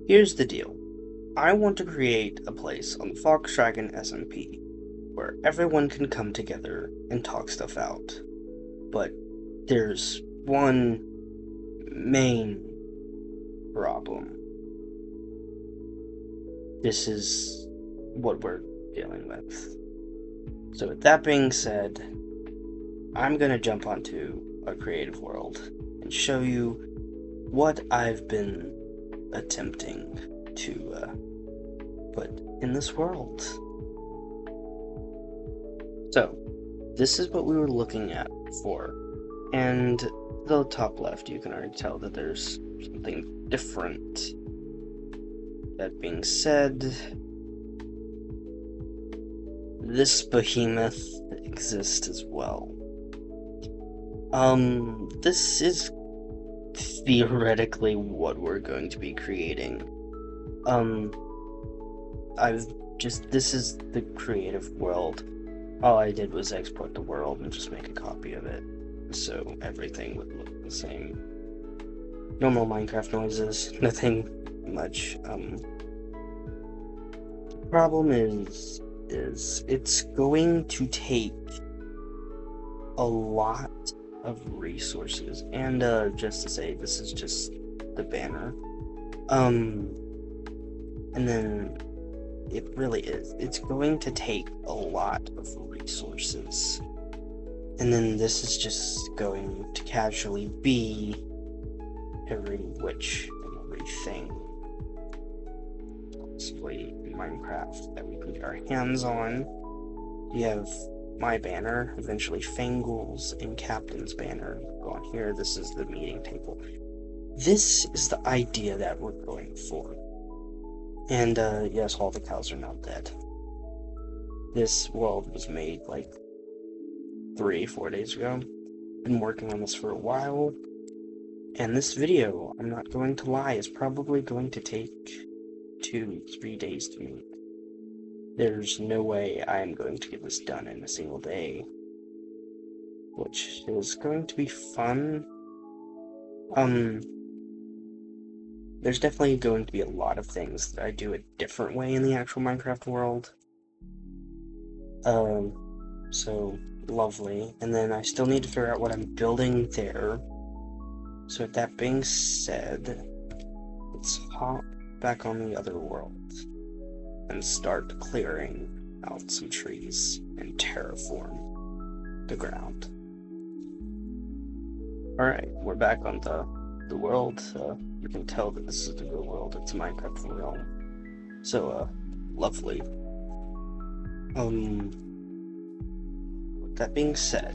Here's the deal. I want to create a place on the Fox Dragon SMP where everyone can come together and talk stuff out. But there's one main problem. This is what we're dealing with. So with that being said, I'm gonna jump onto a creative world and show you what I've been attempting to put in this world. So, this is what we were looking at before, and the top left you can already tell that there's something different. That being said, this behemoth exists as well. This is theoretically what we're going to be creating. This is the creative world. All I did was export the world and just make a copy of it, so everything would look the same. Normal Minecraft noises, nothing much. The problem is it's going to take a lot of resources, and just to say, this is just the banner. And then it really is. It's going to take a lot of resources. And then this is just going to casually be every witch and everything possibly in Minecraft that we can get our hands on. You have my banner, eventually Fangul's and Captain's banner. Go on here, this is the meeting table. This is the idea that we're going for. And yes, all the cows are now dead. This world was made like 3-4 days ago. Been working on this for a while. And this video, I'm not going to lie, is probably going to take 2-3 days to make. There's no way I am going to get this done in a single day. Which is going to be fun. There's definitely going to be a lot of things that I do a different way in the actual Minecraft world. So lovely. And then I still need to figure out what I'm building there. So with that being said, let's hop back on the other world and start clearing out some trees and terraform the ground. Alright, we're back on the world. You can tell that this is the real world. It's a Minecraft realm. So, lovely. With that being said,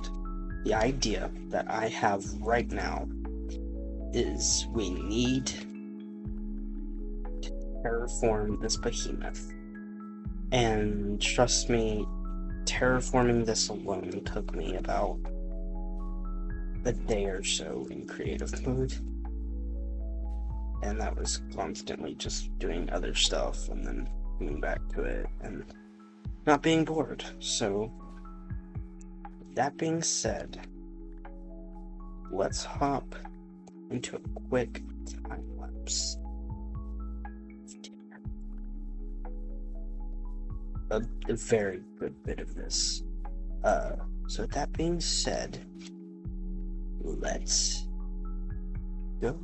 the idea that I have right now is we need to terraform this behemoth. And trust me, terraforming this alone took me about a day or so in creative mode. And that was constantly just doing other stuff and then coming back to it and not being bored. So, that being said, let's hop into a quick time lapse. A very good bit of this. So with that being said, let's go.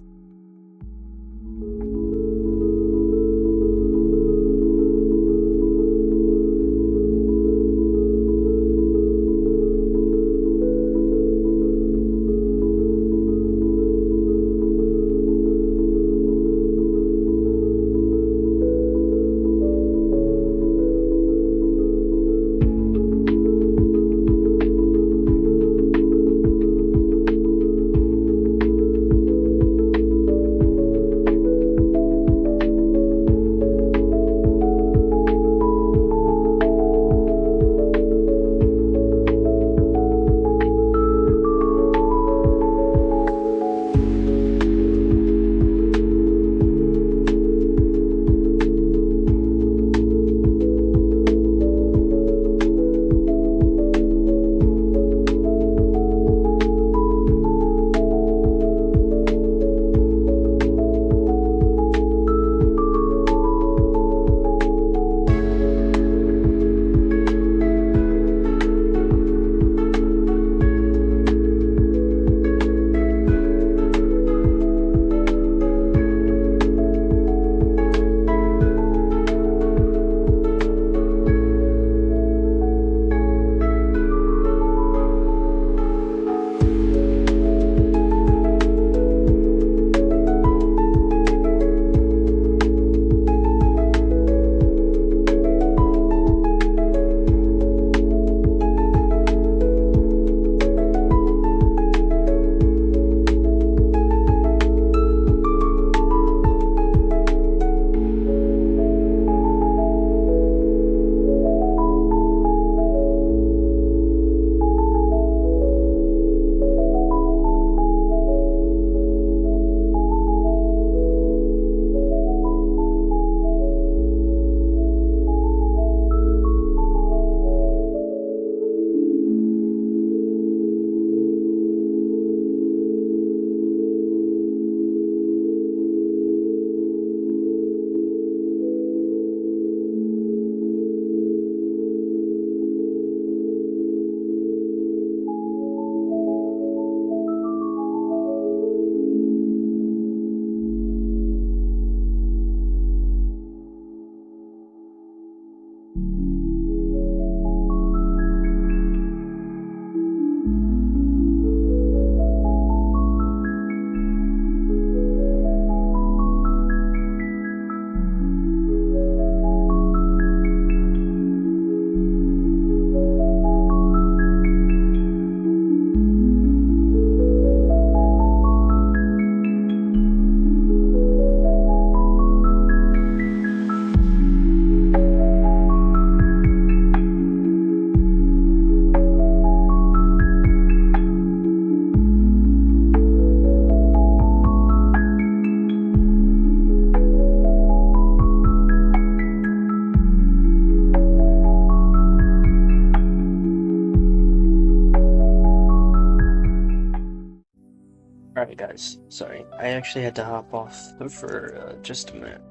guys. Sorry, I actually had to hop off for just a minute.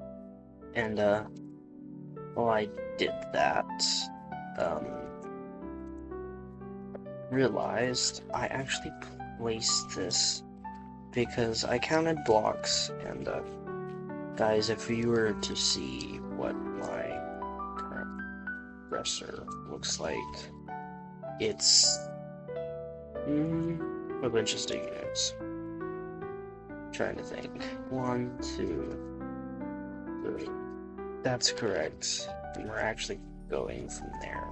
And, while I did that, um, realized I actually placed this because I counted blocks, and, guys, if you were to see what my current dresser looks like, it's a bunch of sticky notes. Trying to think. 1, 2, 3. That's correct. And we're actually going from there.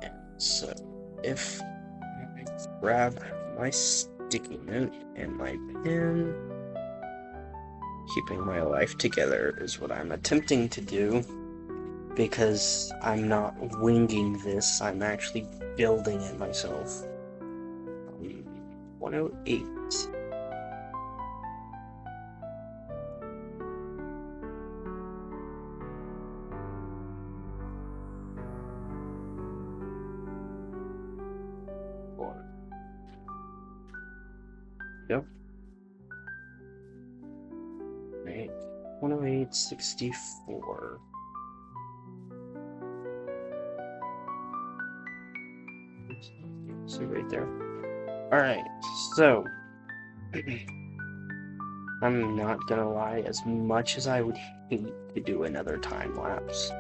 And so, if I grab my sticky note and my pen, keeping my life together is what I'm attempting to do, because I'm not winging this, I'm actually building it myself. 108. Yep. Right. 108, 64. So right there. Alright, so I'm not gonna lie, as much as I would hate to do another time lapse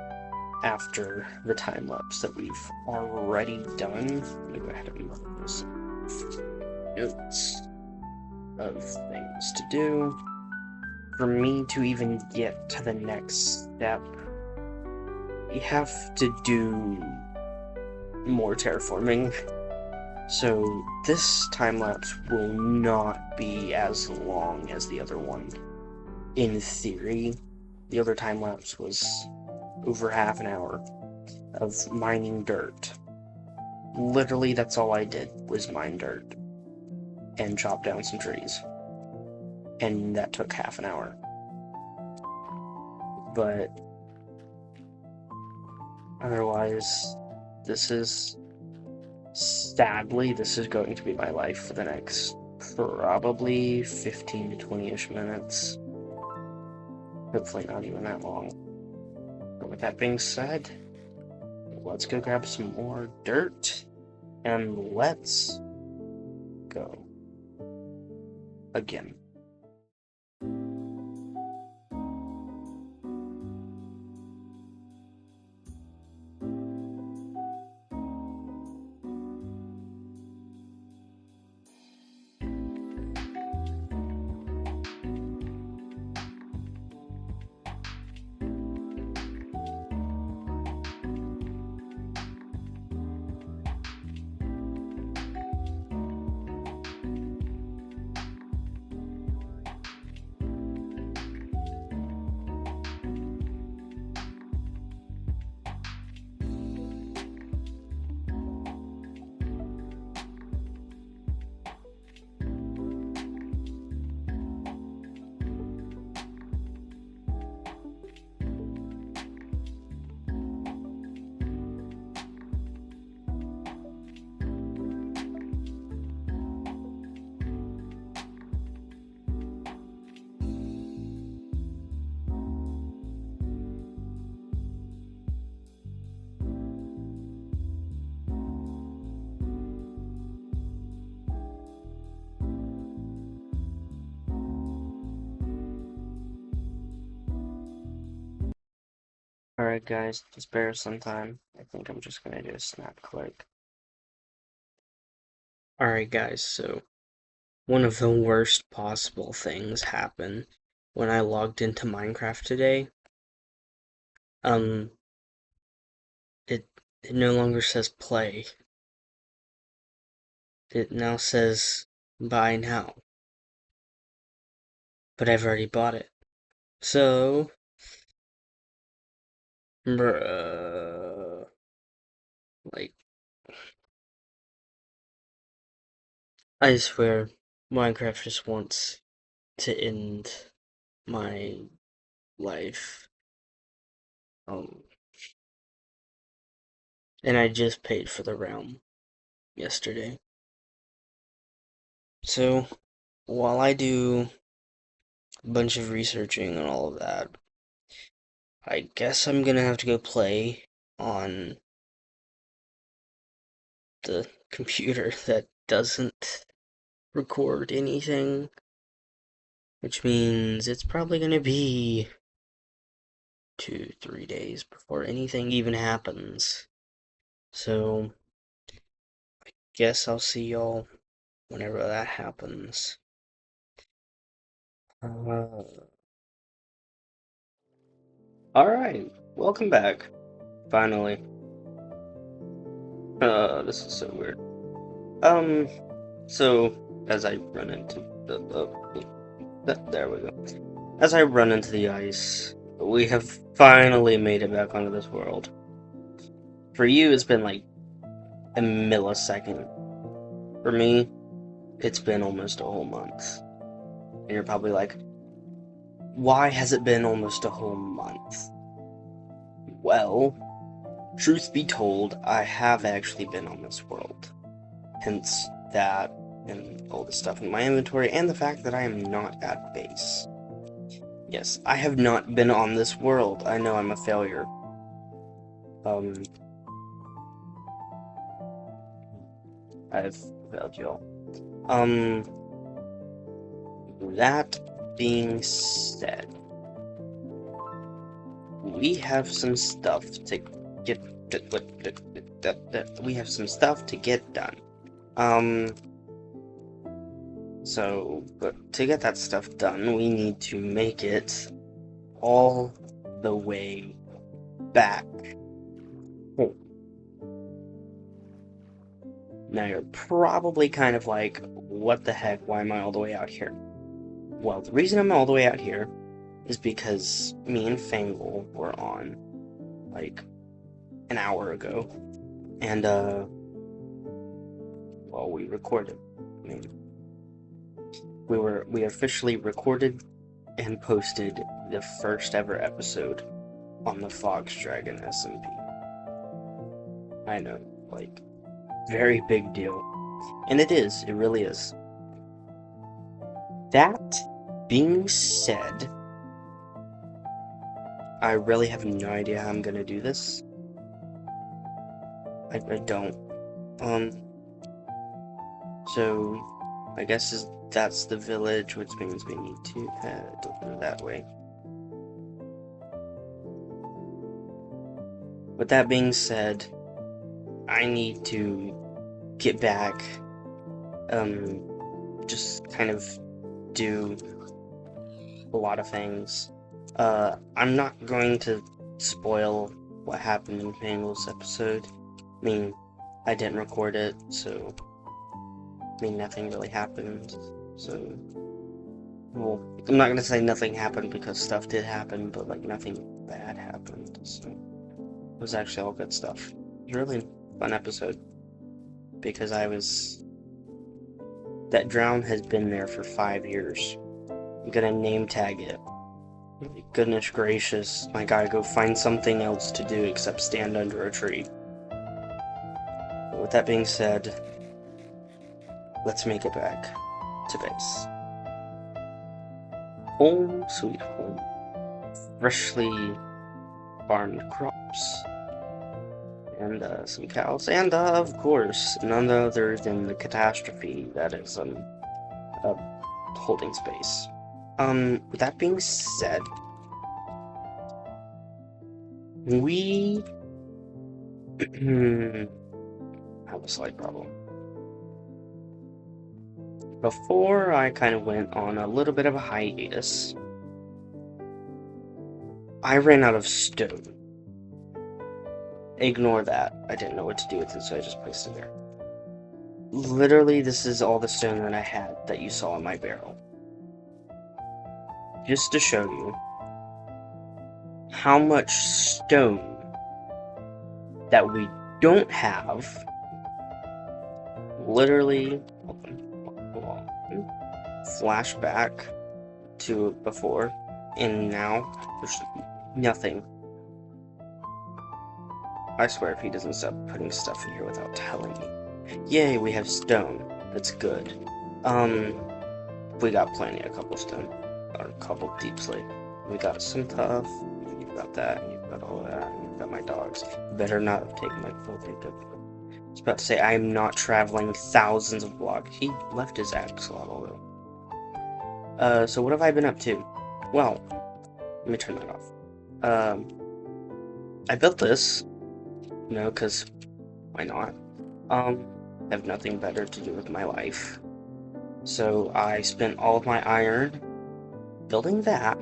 after the time lapse that we've already done, I'm gonna go ahead and mark this notes of things to do. For me to even get to the next step, we have to do more terraforming. So this time lapse will not be as long as the other one. In theory, the other time lapse was over half an hour of mining dirt. Literally, that's all I did was mine dirt and chop down some trees. And that took half an hour. But otherwise, sadly, this is going to be my life for the next probably 15 to 20-ish minutes. Hopefully not even that long. But with that being said, let's go grab some more dirt, and let's go again. Alright guys, just bear some time. I think I'm just gonna do a snap click. Alright guys, so one of the worst possible things happened when I logged into Minecraft today. It no longer says play. It now says buy now. But I've already bought it. So, bruh, like, I swear, Minecraft just wants to end my life. And I just paid for the realm yesterday. So, while I do a bunch of researching and all of that, I guess I'm gonna have to go play on the computer that doesn't record anything, which means it's probably gonna be 2-3 days before anything even happens. So, I guess I'll see y'all whenever that happens. Alright, welcome back. Finally. This is so weird. So, as I run into there we go. As I run into the ice, we have finally made it back onto this world. For you, it's been like a millisecond. For me, it's been almost a whole month. And you're probably like, why has it been almost a whole month? Well, truth be told, I have actually been on this world. Hence that and all the stuff in my inventory, and the fact that I am not at base. Yes, I have not been on this world. I know I'm a failure. I've failed y'all. That being said, we have some stuff to get we have some stuff to get done. So, but to get that stuff done, we need to make it all the way back. Now you're probably kind of like, what the heck, why am I all the way out here? Well, the reason I'm all the way out here is because me and Fangle were on, like, an hour ago, and, well, we recorded. I mean, we officially recorded and posted the first ever episode on the Fox Dragon SMP. I know, like, very big deal. And it really is. That being said, I really have no idea how I'm gonna do this. I don't. So, I guess that's the village, which means we need to head over that way. With that being said, I need to get back, just kind of do a lot of thing. I'm not going to spoil what happened in Fangle's episode. I mean, I didn't record it, so I mean, nothing really happened. So, well, I'm not gonna say nothing happened because stuff did happen, but like nothing bad happened. So, it was actually all good stuff. It was a really fun episode because that drown has been there for 5 years. I'm gonna name tag it. Goodness gracious, I gotta go find something else to do except stand under a tree. But with that being said, let's make it back to base. Home sweet home. Freshly farmed crops. And some cows. And of course, none other than the catastrophe that is a holding space. With that being said, we have a slight problem. Before I kind of went on a little bit of a hiatus, I ran out of stone. Ignore that. I didn't know what to do with it, so I just placed it there. Literally, this is all the stone that I had that you saw in my barrel. Just to show you how much stone that we don't have. Literally, flashback to before, and now there's nothing. I swear if he doesn't stop putting stuff in here without telling me. Yay, we have stone. That's good. We got plenty of cobblestone, or cobbled deep slate. We got some tough, you've got that, you've got all that, and you've got my dogs. You better not have taken my filthy good. I was about to say, I am not traveling thousands of blocks. He left his axolotl though. So what have I been up to? Well, let me turn that off. I built this, you know, because why not? I have nothing better to do with my life. So I spent all of my iron building that.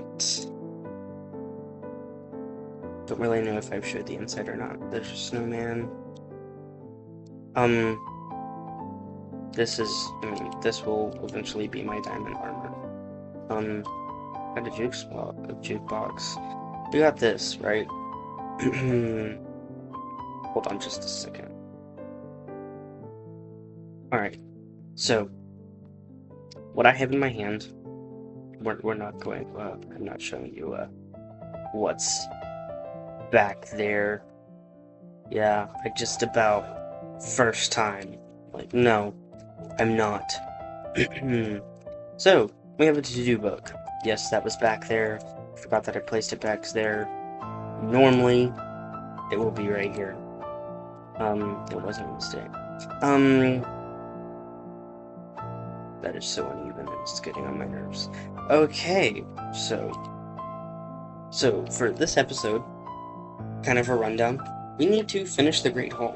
Don't really know if I've showed the inside or not. There's a snowman. This will eventually be my diamond armor. Got a jukebox. We got this, right? Hold on just a second. Alright, so what I have in my hand, we're not going, I'm not showing you what's back there. Yeah, I just about first time. Like, no, I'm not. So, we have a to-do book. Yes, that was back there. Forgot that I placed it back there. Normally, it will be right here. It wasn't a mistake. That is so uneven, it's getting on my nerves. Okay, so for this episode, kind of a rundown, we need to finish the Great Hall.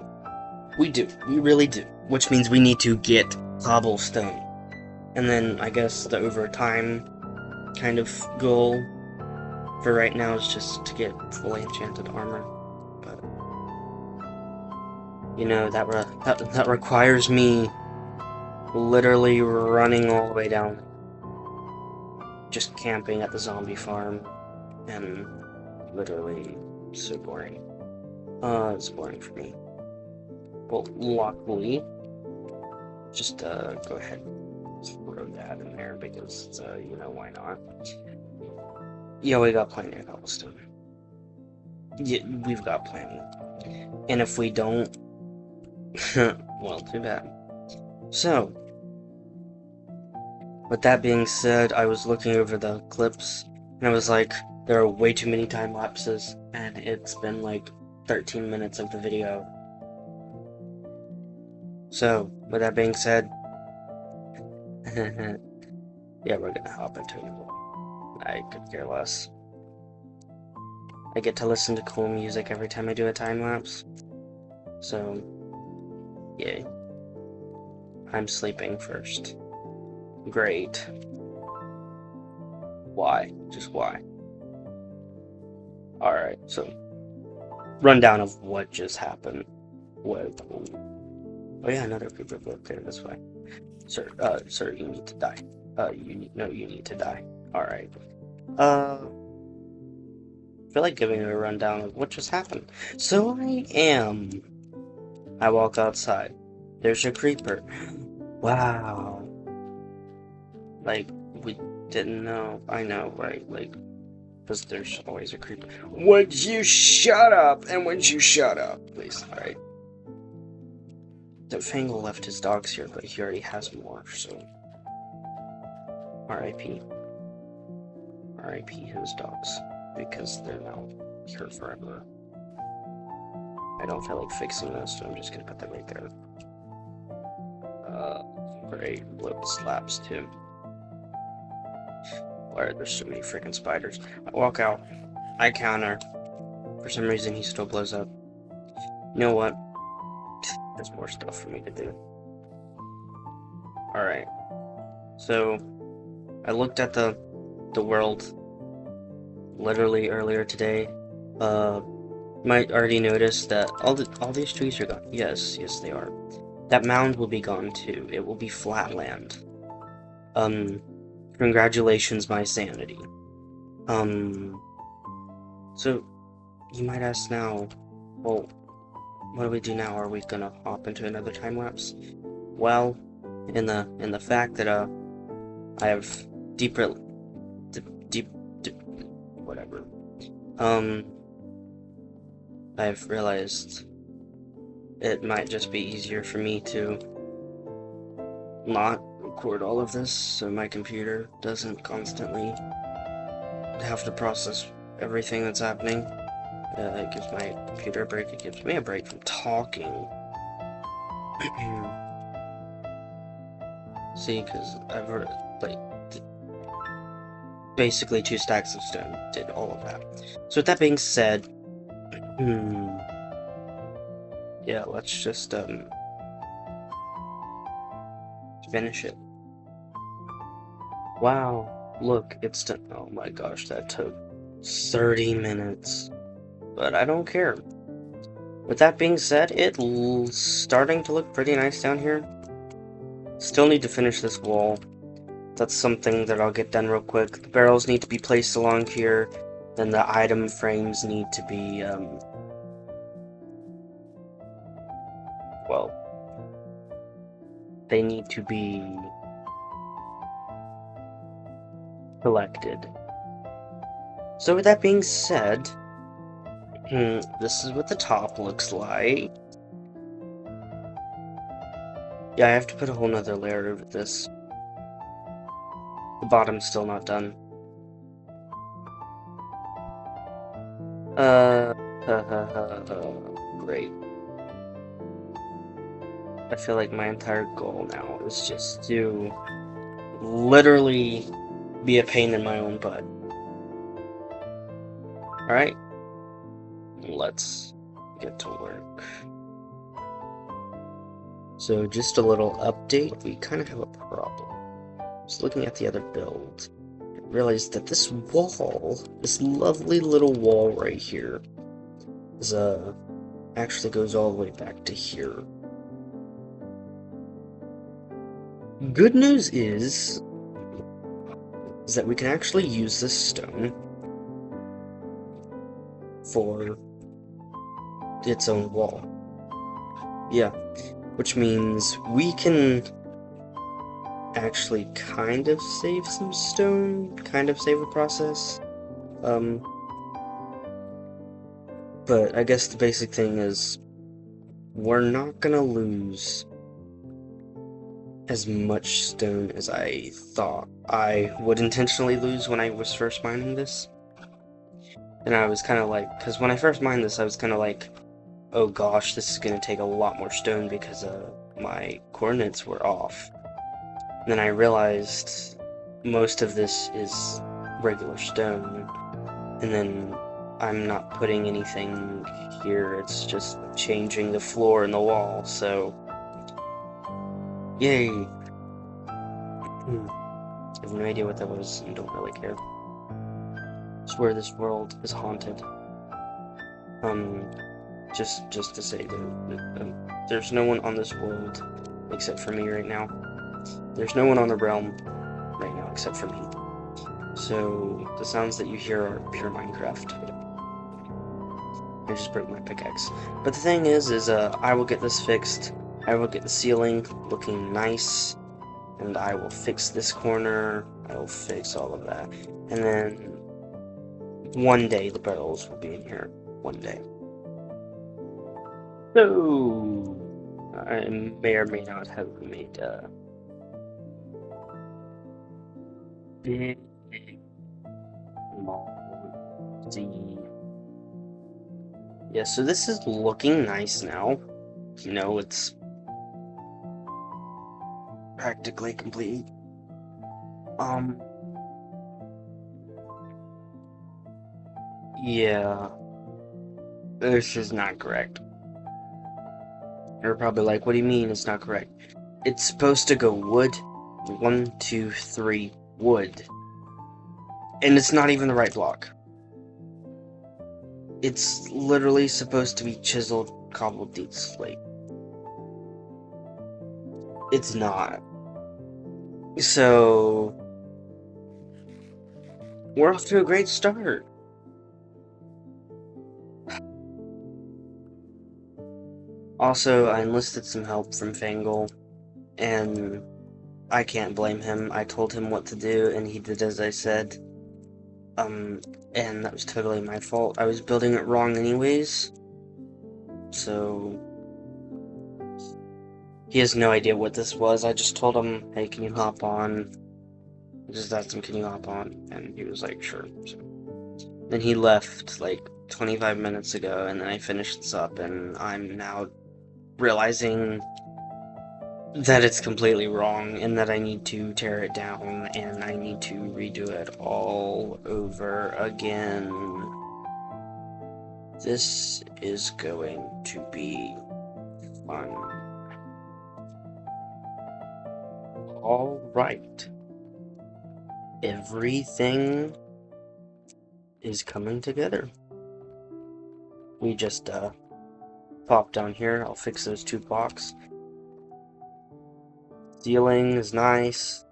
We really do. Which means we need to get cobblestone. And then, I guess, the overtime kind of goal for right now is just to get fully enchanted armor. But, you know, that requires me literally running all the way down. Just camping at the zombie farm. And literally so boring. It's boring for me. Well, luckily, just go ahead and throw that in there because, you know, why not? Yeah, we got plenty of cobblestone. Yeah, we've got plenty. And if we don't, well, too bad. So, with that being said, I was looking over the clips, and I was like, there are way too many time lapses, and it's been like 13 minutes of the video. So, with that being said, yeah, we're gonna hop into it. I could care less. I get to listen to cool music every time I do a time lapse. So, yay. I'm sleeping first. Great. Why? Just why? Alright, so, rundown of what just happened. Oh yeah, another creeper broke there this way. Sir, you need to die. You need to die. Alright. I feel like giving a rundown of what just happened. So I walk outside. There's a creeper. Wow. Like, we didn't know. I know, right? Like, because there's always a creeper. Would you shut up? And would you shut up, please? Alright. So Fangle left his dogs here, but he already has more, so... R.I.P. R.I.P. his dogs, because they're now here forever. I don't feel like fixing this, so I'm just gonna put that right there. Great, blow the slabs too. Why are there so many freaking spiders? I walk out, I counter. For some reason he still blows up. You know what? There's more stuff for me to do. Alright. So, I looked at the world literally earlier today. You might already notice that all these trees are gone. Yes, they are. That mound will be gone too. It will be flat land. Congratulations, my sanity. So, you might ask now, well, what do we do now? Are we gonna hop into another time lapse? Well, in the fact that I have whatever. I've realized it might just be easier for me to not record all of this so my computer doesn't constantly have to process everything that's happening. It gives my computer a break. It gives me a break from talking. See, because I've heard, like, basically 2 stacks of stone did all of that. So with that being said, yeah, let's just finish it. Wow, look, it's done. Oh my gosh, that took 30 minutes. But I don't care. With that being said, it's starting to look pretty nice down here. Still need to finish this wall. That's something that I'll get done real quick. The barrels need to be placed along here. Then the item frames need to be, well, they need to be collected. So with that being said, this is what the top looks like. Yeah, I have to put a whole nother layer over this. The bottom's still not done. Great. I feel like my entire goal now is just to literally be a pain in my own butt. Alright? Let's get to work. So just a little update, we kind of have a problem. Just looking at the other build, I realized that this wall, this lovely little wall right here, is actually goes all the way back to here. Good news is that we can actually use this stone for its own wall. Yeah, which means we can actually kind of save some stone, kind of save a process. But I guess the basic thing is we're not gonna lose as much stone as I thought I would intentionally lose when I was first mining this. And I was kind of like, because when I first mined this, I was kind of like, oh gosh, this is going to take a lot more stone because my coordinates were off. And then I realized most of this is regular stone, and then I'm not putting anything here, it's just changing the floor and the wall, so yay! I have no idea what that was and don't really care. I swear this world is haunted. Just to say that there's no one on this world except for me right now. There's no one on the realm right now except for me. So the sounds that you hear are pure Minecraft. I just broke my pickaxe. But the thing is I will get this fixed. I will get the ceiling looking nice, and I will fix this corner. I will fix all of that, and then one day the barrels will be in here. One day. So I may or may not have made big yeah, so this is looking nice now. You know, it's practically complete. Yeah, this is not correct. You're probably like, what do you mean it's not correct? It's supposed to go wood, 1, 2, 3, wood. And it's not even the right block. It's literally supposed to be chiseled, cobbled deep slate. It's not. So we're off to a great start. Also, I enlisted some help from Fangle, and I can't blame him. I told him what to do, and he did as I said. And that was totally my fault. I was building it wrong anyways. So He has no idea what this was. I just told him, hey, can you hop on? I just asked him, can you hop on? And he was like, sure. So, then he left like 25 minutes ago, and then I finished this up, and I'm now realizing that it's completely wrong, and that I need to tear it down, and I need to redo it all over again. This is going to be fun. Alright. Everything is coming together. We just pop down here. I'll fix those 2 blocks. Ceiling is nice.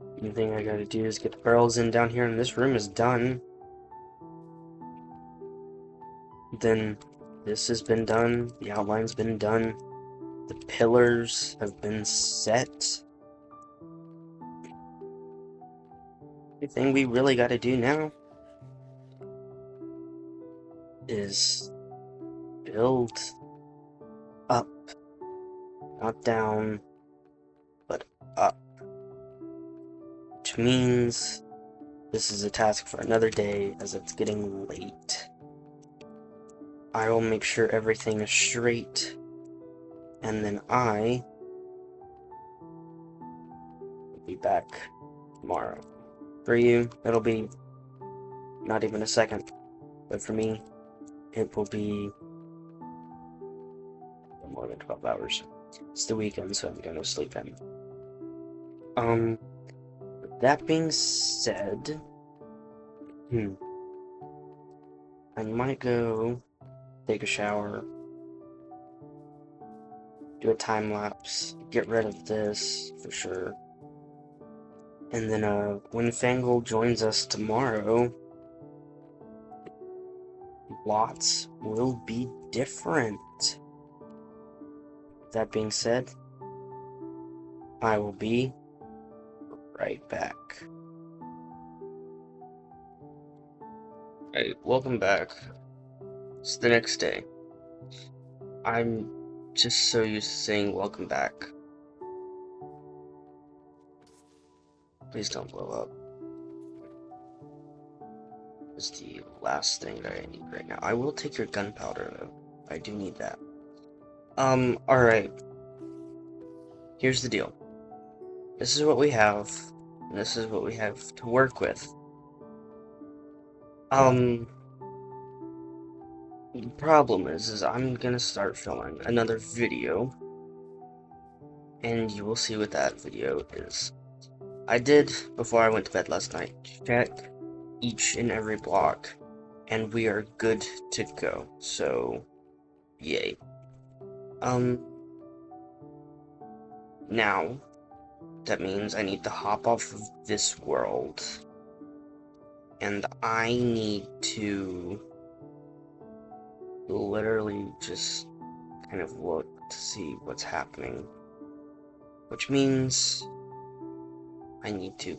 The only thing I gotta do is get the barrels in down here, and this room is done. Then this has been done. The outline's been done. The pillars have been set. The thing we really gotta do now is build up, not down, but up. Which means this is a task for another day, as it's getting late. I will make sure everything is straight, and then I will be back tomorrow. For you, it'll be not even a second, but for me, it will be more than 12 hours. It's the weekend, so I'm gonna sleep in. That being said, I might go take a shower, do a time lapse, get rid of this for sure. And then when Fangle joins us tomorrow, lots will be different. That being said, I will be right back. Hey, welcome back. It's the next day. I'm just so used to saying welcome back. Please don't blow up. It's the last thing that I need right now. I will take your gunpowder though. I do need that. Alright. Here's the deal. This is what we have, and this is what we have to work with. The problem is I'm gonna start filming another video, and you will see what that video is. I did, before I went to bed last night, check each and every block, and we are good to go, so, yay. Now, that means I need to hop off of this world, and I need to literally just kind of look to see what's happening, which means I need to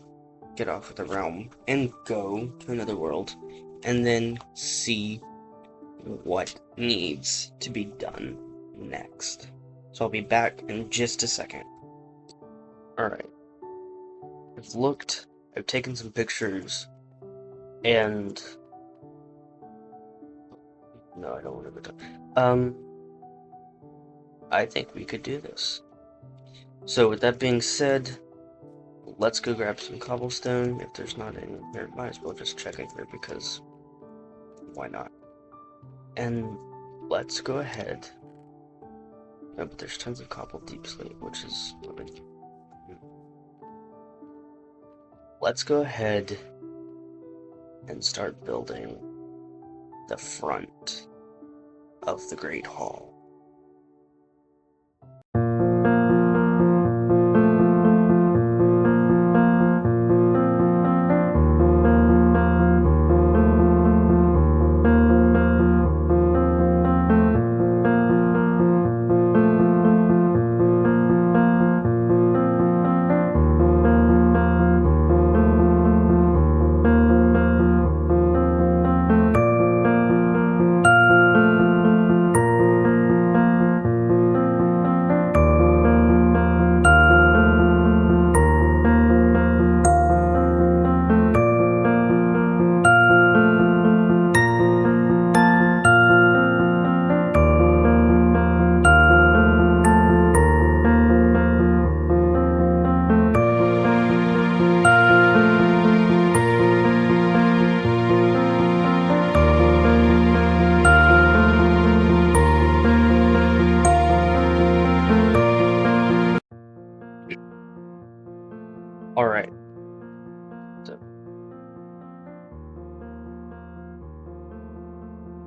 get off of the realm and go to another world, and then see what needs to be done next. So I'll be back in just a second. Alright. I've looked, I've taken some pictures, and no, I don't want to go down. I think we could do this. So with that being said, let's go grab some cobblestone. If there's not any here, might as well just check it here, because why not? And let's go ahead. No, but there's tons of cobble deep slate, which is limited. Let's go ahead and start building the front of the Great Hall.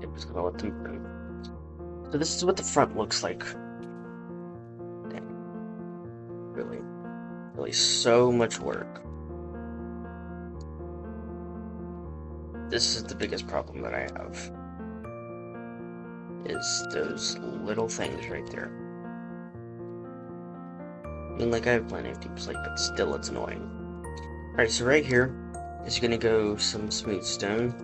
I'm just gonna let them burn. So this is what the front looks like. Dang. Really so much work. This is the biggest problem that I have. Is those little things right there. I mean, like, I have plenty of people like, but still it's annoying. Alright, so right here is gonna go some smooth stone.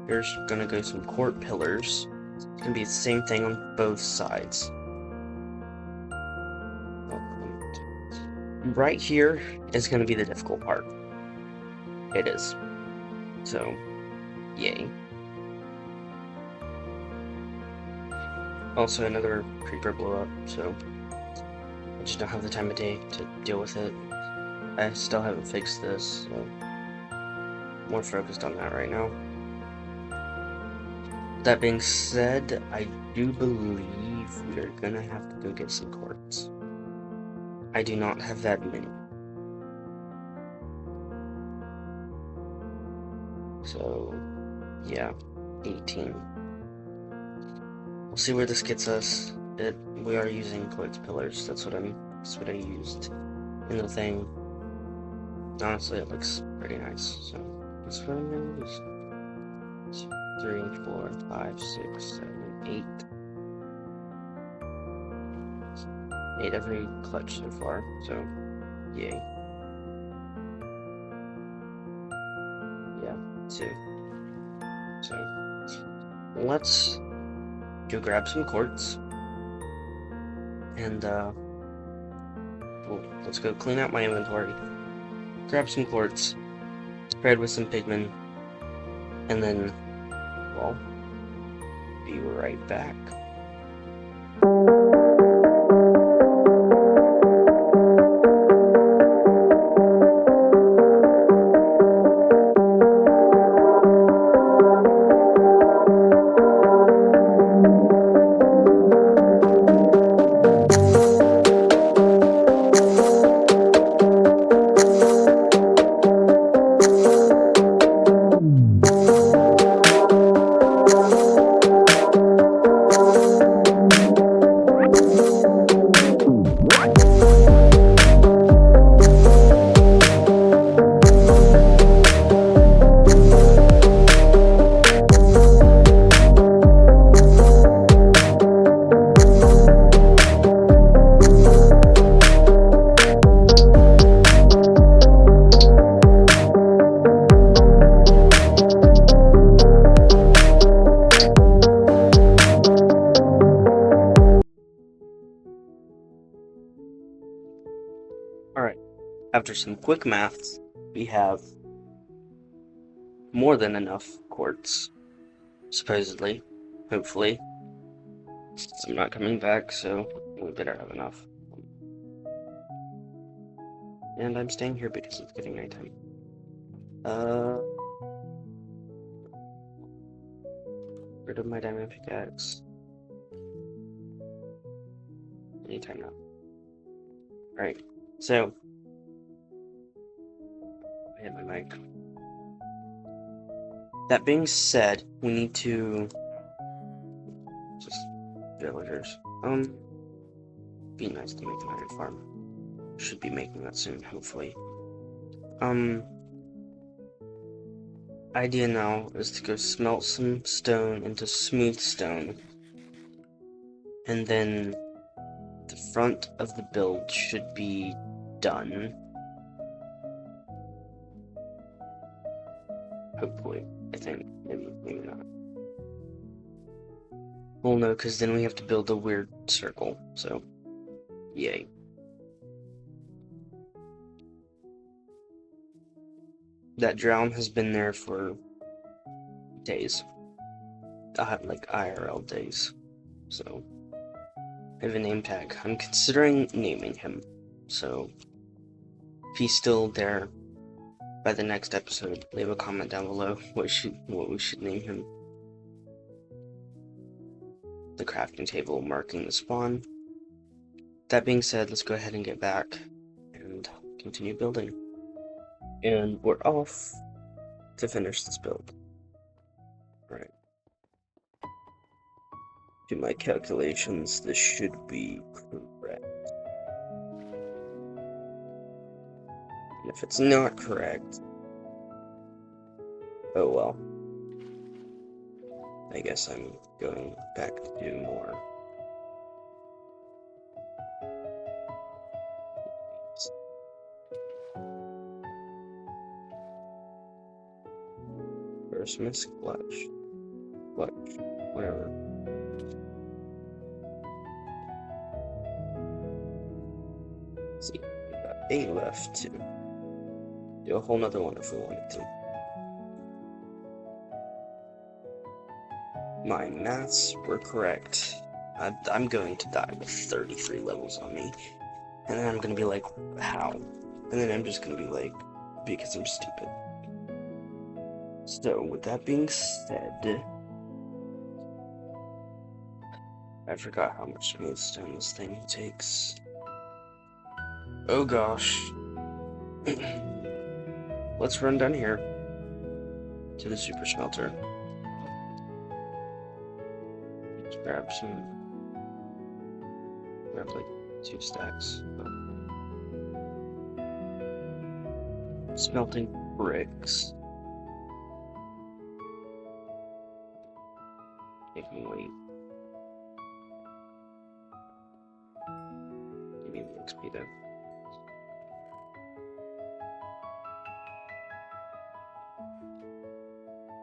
Here's gonna go some court pillars. It's gonna be the same thing on both sides. Right here is gonna be the difficult part. It is. So, yay. Also, another creeper blew up, so I just don't have the time of day to deal with it. I still haven't fixed this, so more focused on that right now. That being said, I do believe we're gonna have to go get some quartz. I do not have that many. So, yeah, 18. We'll see where this gets us. We are using quartz pillars. That's what I used in the thing. Honestly, it looks pretty nice. So that's what I'm gonna use. 3, 4, 5, 6, 7, 8. 8 every clutch so far. So, yay. Yeah, 2. So let's go grab some quartz, and well, let's go clean out my inventory, grab some quartz, spread with some pigment, and then, well, be right back. Alright, after some quick maths, we have more than enough quartz, supposedly, hopefully. I'm not coming back, so we better have enough. And I'm staying here because it's getting nighttime. Rid of my diamond pickaxe. Anytime now. Alright, so I hit my mic. That being said, we need to just villagers. Be nice to make an iron farm. Should be making that soon, hopefully. Idea now is to go smelt some stone into smooth stone, and then the front of the build should be done. Hopefully, I think. Maybe not. Well, no, because then we have to build a weird circle, so yay. That drown has been there for days. Like IRL days. So I have a name tag. I'm considering naming him. So if he's still there by the next episode, leave a comment down below what we should name him. The crafting table marking the spawn. That being said, let's go ahead and get back and continue building. And we're off to finish this build. Right. do my calculations, this should be correct. And if it's not correct, oh well. I guess I'm going back to do more. Christmas clutch, whatever. Let's see, we got 8 left to do a whole nother one if we wanted to. My maths were correct. I'm going to die with 33 levels on me. And then I'm gonna be like, how? And then I'm just gonna be like, because I'm stupid. So, with that being said, I forgot how much smooth stone this thing takes. Oh gosh. Let's run down here to the super smelter. Let's grab like 2 stacks. Smelting bricks. Make me wait. Give me the XP though.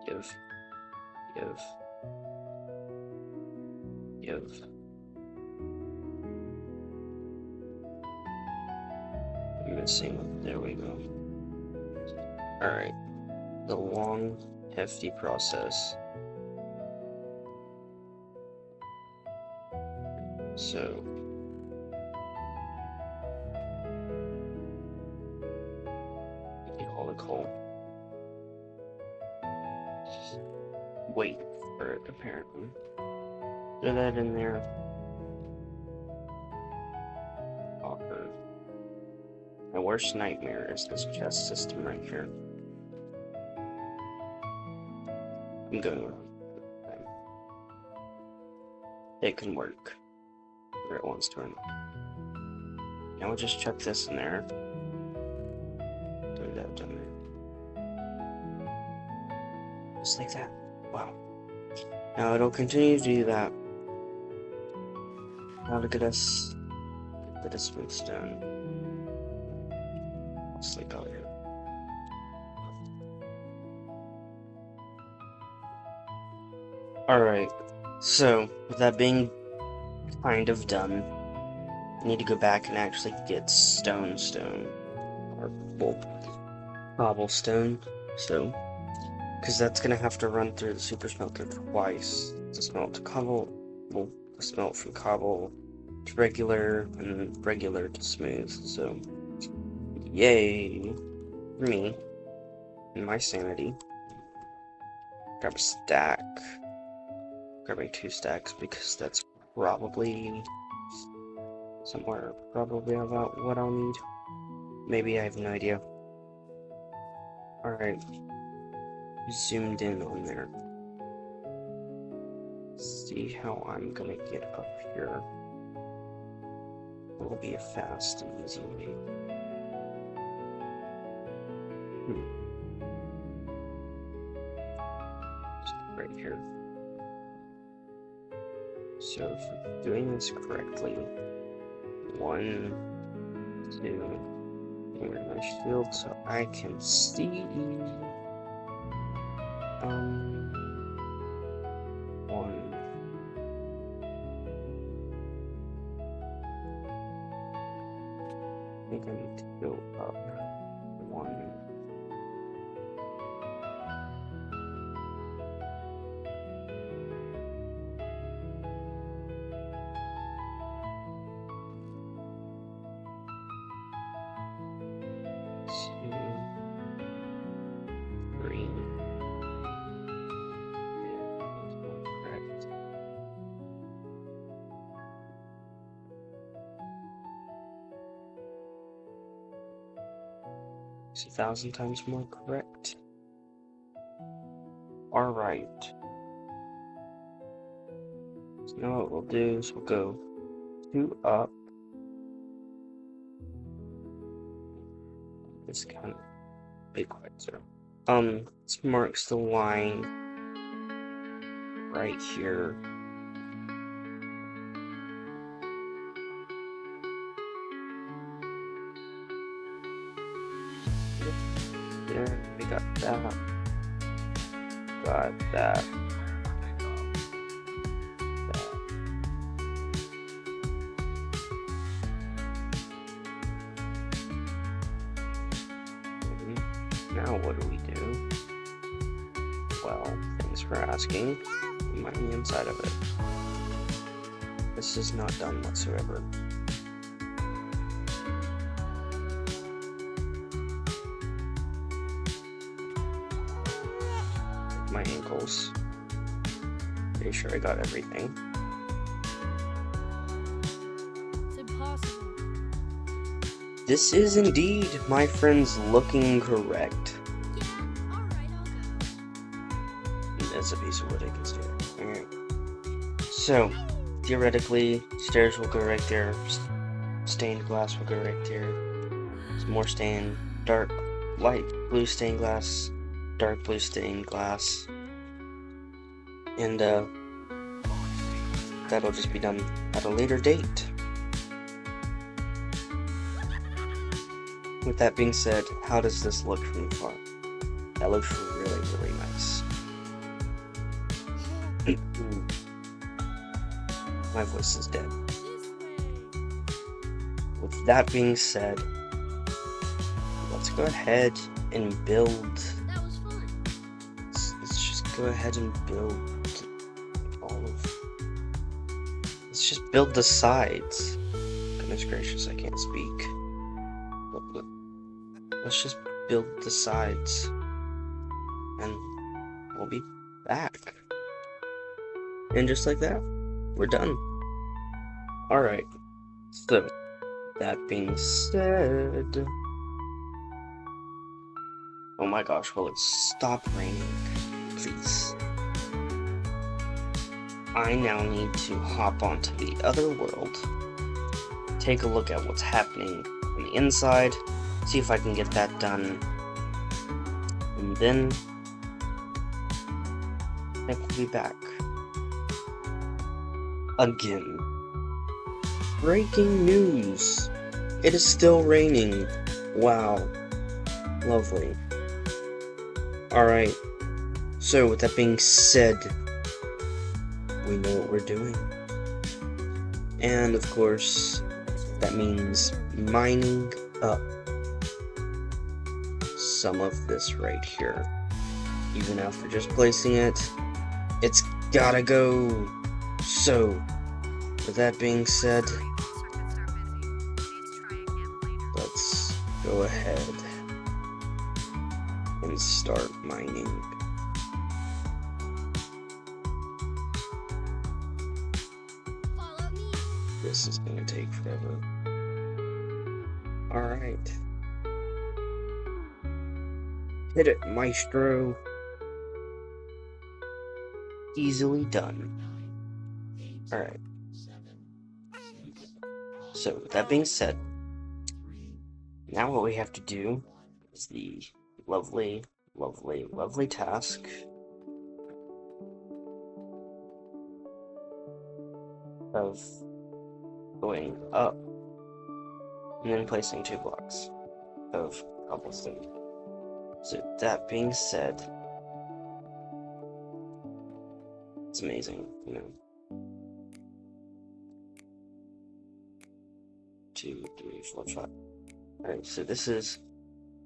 Give. I'm missing one. There we go. Alright. The long, hefty process. So. Get all the coal. Wait for it, apparently. Throw that in there. Copper. My worst nightmare is this chest system right here. I'm going with it. It can work. Where it wants to. Now we'll just chuck this in there. Throw that down there. Just like that. Wow. Now it'll continue to do that. Now look at us. Get the smooth stone. Just like out here. Alright. So, with that being kind of done, I need to go back and actually get stone. Or, well, cobblestone. So, because that's gonna have to run through the super smelter twice to smelt to cobble, well, to smelt from cobble to regular, and then regular to smooth. So, yay for me and my sanity. Grab a stack. Grabbing 2 stacks because that's probably somewhere probably about what I'll need. Maybe, I have no idea. Alright. Zoomed in on there. See how I'm gonna get up here. It will be a fast and easy way. Just right here. So if we're doing this correctly, 1, 2, and my shield so I can see. 1. I think I need to go up 1. 2, 3. Correct. 1,000 times more correct. Alright. So now what we'll do is we'll go 2 up. This kind of big quasar. This marks the line right here. Yeah, we got that. Got that. Now what do we do? Well, thanks for asking. I'm on the inside of it. This is not done whatsoever. My ankles. Pretty sure I got everything. It's impossible. This is indeed, my friends, looking correct. Yeah, alright, I'll go. That's a piece of wood I can steal. Alright. So, theoretically, stairs will go right there. Stained glass will go right there. Some more stained, dark, light blue stained glass, dark blue stained glass. And, that'll just be done at a later date. With that being said, how does this look from afar? That looks really, really nice. My voice is dead. This way. With that being said, let's go ahead and build. That was fun. Let's just go ahead and build all of. Let's just build the sides. Goodness gracious, I can't speak. Let's just build the sides, and we'll be back. And just like that, we're done. Alright, so, that being said... Oh my gosh, will it stop raining, please? I now need to hop onto the other world, take a look at what's happening on the inside, see if I can get that done, and then I think we'll be back. Again. Breaking news! It is still raining. Wow. Lovely. Alright. So, with that being said, we know what we're doing. And, of course, that means mining up some of this right here. Even after just placing it, it's gotta go. So, with that being said, let's go ahead and start mining. Follow me. This is gonna take forever. Alright. Hit it, maestro. Easily done. Alright. So, with that being said, now what we have to do is the lovely, lovely, lovely task of going up and then placing 2 blocks of cobblestone. So, that being said, it's amazing, you know. 2, 3, 4, 5. Alright, so this is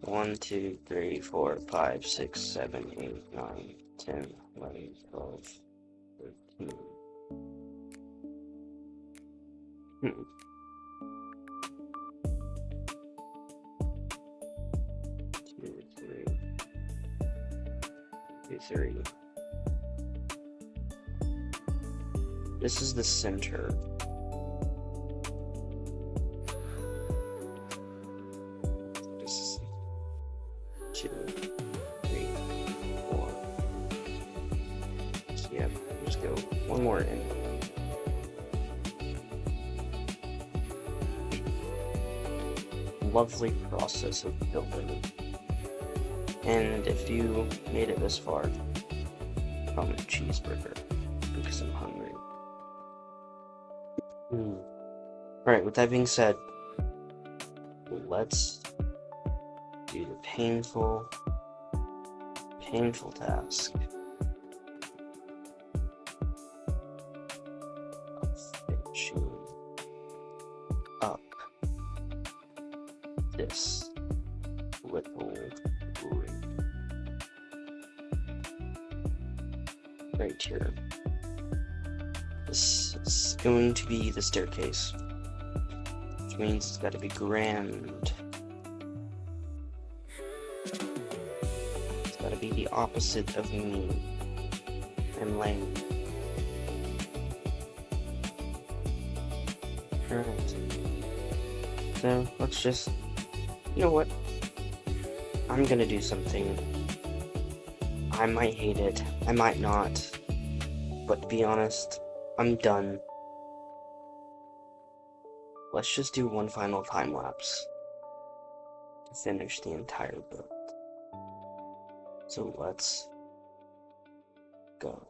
1, 2, 3, 4, 5, 6, 7, 8, 9, 10, 11, 12, 13. 2, 3. This is the center. This is 2, 3, 4. So yeah, just go one more in. lovely process of building. And if you made it this far, comment cheeseburger because I'm hungry. Alright, with that being said, let's do the painful task of finishing up this little ring right here. This is going to be the staircase, which means it's got to be grand. It's got to be the opposite of mean and lame. Alright. So, let's just... You know what? I'm gonna do something. I might hate it, I might not. But to be honest, I'm done. Let's just do one final time lapse to finish the entire build. So let's go.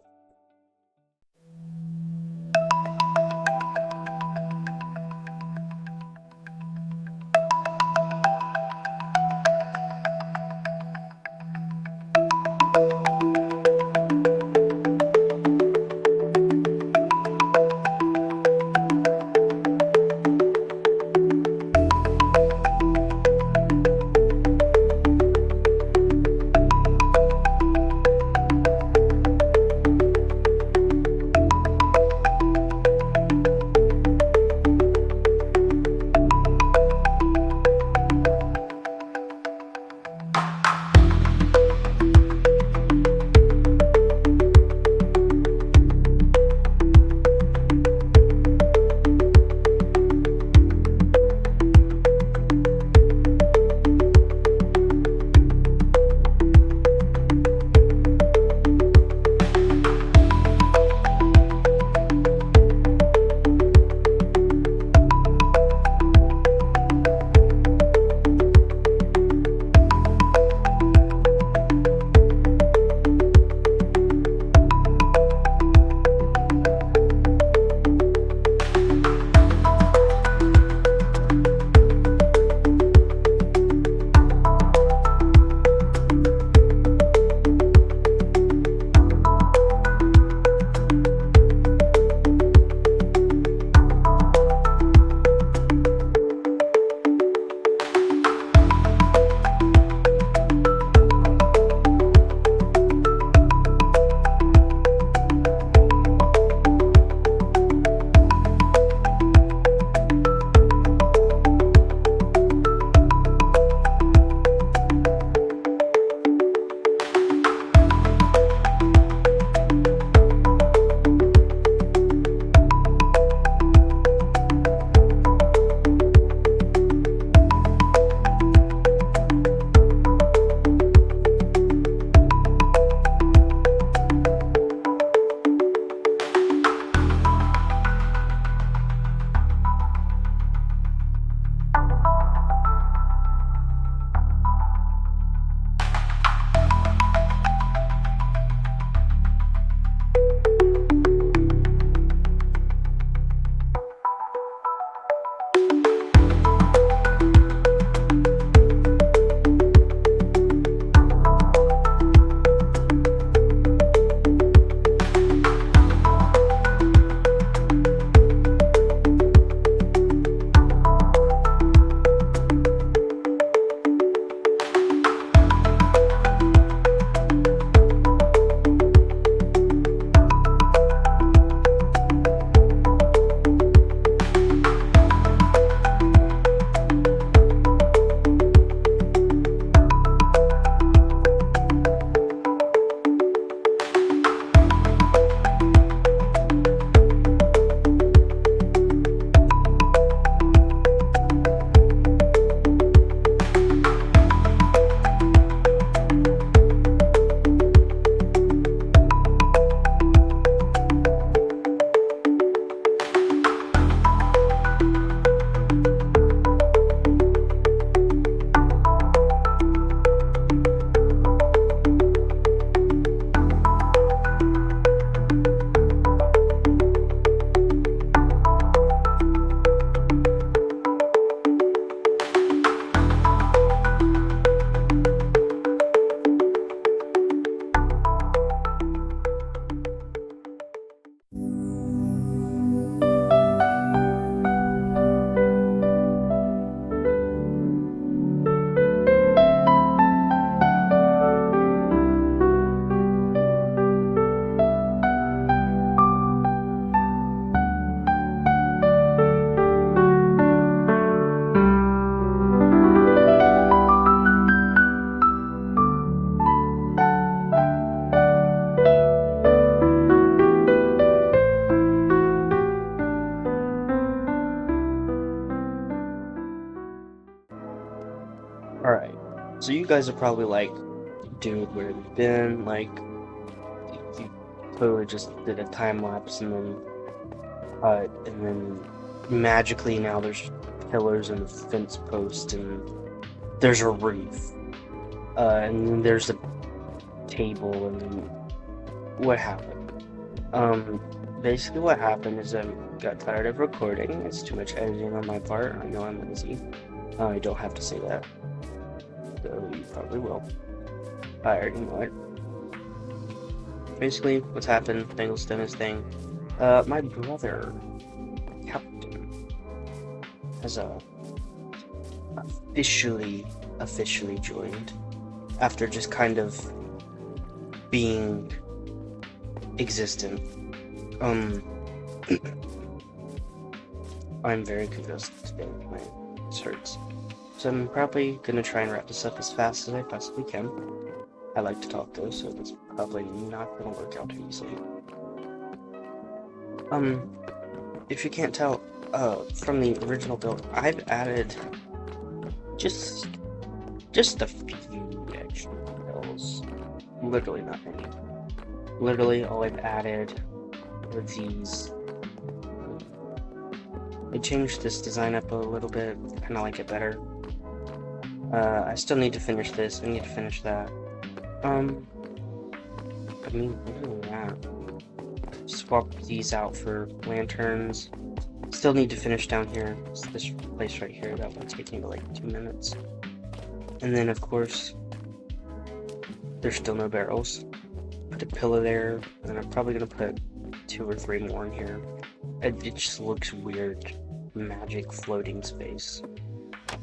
So you guys are probably like, dude, where have you been? Like, you clearly just did a time lapse and then cut, and then magically now there's pillars and a fence post, and there's a roof, and then there's a table, and then what happened? Basically what happened is I got tired of recording. It's too much editing on my part. I know I'm lazy. I don't have to say that. So you probably will. I already know it. Basically, what's happened, Fangle's done his thing. My brother, Captain, has officially joined. After just kind of being existent. I'm very congested today. My face hurts. So I'm probably gonna try and wrap this up as fast as I possibly can. I like to talk though, so it's probably not gonna work out too easily. If you can't tell, from the original build, I've added just a few extra details. Literally not many. Literally all I've added are these. I changed this design up a little bit, kinda like it better. I still need to finish this, I need to finish that. I mean, other than that, swap these out for lanterns. Still need to finish down here. It's this place right here, that one's taking like 2 minutes. And then of course, there's still no barrels. Put a pillar there, and then I'm probably gonna put 2 or 3 more in here. It just looks weird. Magic floating space.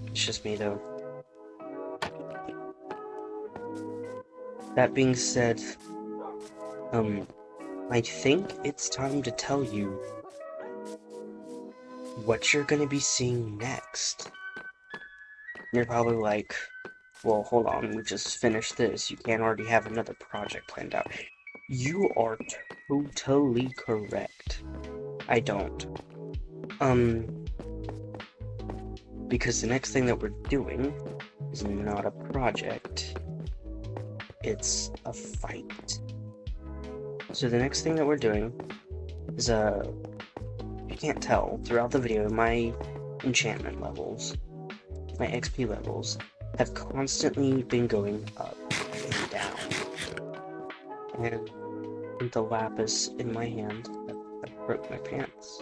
It's just me though. That being said, I think it's time to tell you what you're gonna be seeing next. You're probably like, well, hold on, we just finished this. You can't already have another project planned out. You are totally correct. I don't. Because the next thing that we're doing is not a project. It's a fight. So the next thing that we're doing is, if you can't tell, throughout the video, my enchantment levels, my XP levels, have constantly been going up and down. And with the lapis in my hand, I broke my pants.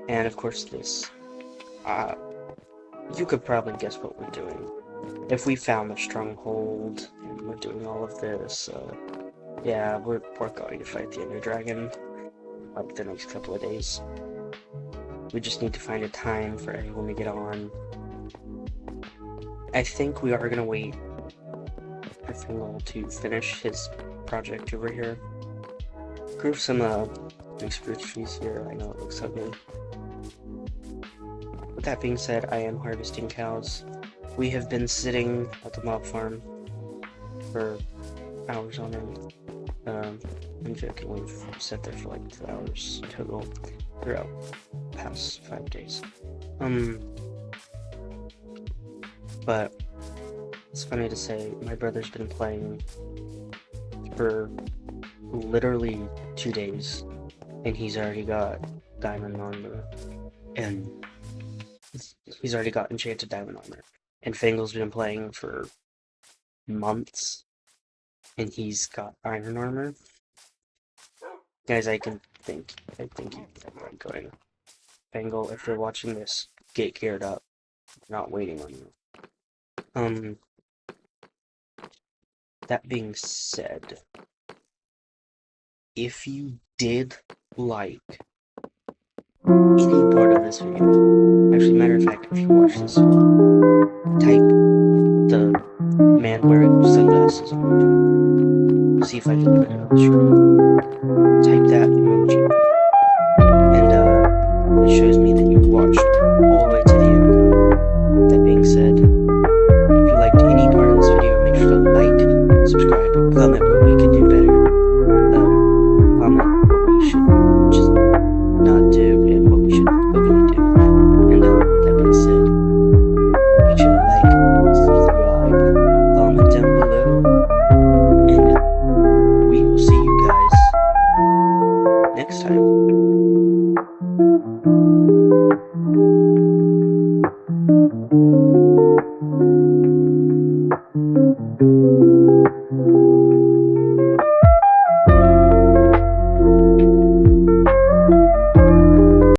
And of course this. You could probably guess what we're doing. If we found the stronghold, and we're doing all of this, yeah, we're going to fight the Ender Dragon, like, the next couple of days. We just need to find a time for everyone to get on. I think we are gonna wait for Fingal to finish his project over here. Prove some, big spruce trees here. I know it looks ugly. With that being said, I am harvesting cows. We have been sitting at the mob farm for hours on end. I'm joking, we've sat there for like 2 hours total throughout the past 5 days. But it's funny to say, my brother's been playing for literally 2 days, and he's already got diamond armor, and he's already got enchanted diamond armor. And Fangle's been playing for months, and he's got iron armor. Guys, I think you get where I'm going. Fangle, if you're watching this, get geared up. I'm not waiting on you. That being said, if you did like any part of this video, actually, matter of fact, if you watch this, type the man wearing sunglasses emoji. See if I can put it on the screen. Type that emoji, and it shows me that you watched all the way to the end. That being said, if you liked any part of this video, make sure to like, subscribe, comment what we can do better, comment what we should just not do, and what we should hopefully do. And that being said, we should next time.